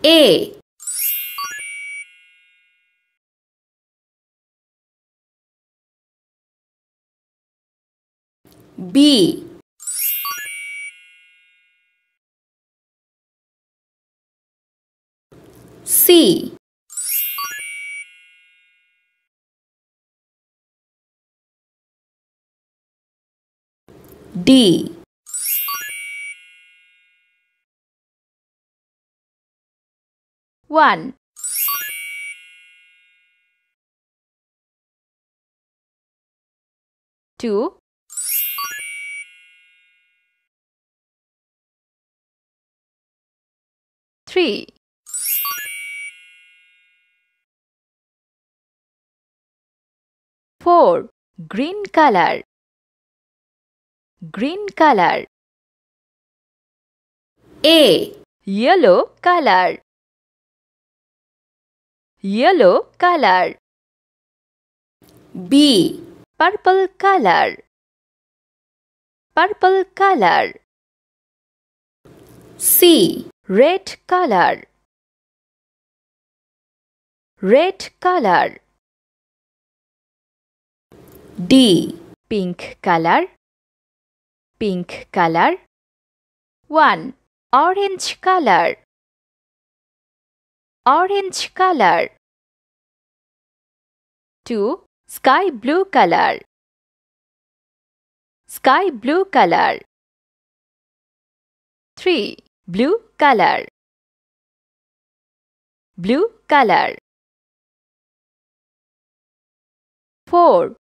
A B C D 1 2 3 4 green color A yellow color B purple color C red color D pink color 1 orange color 2 sky blue color 3 blue color 4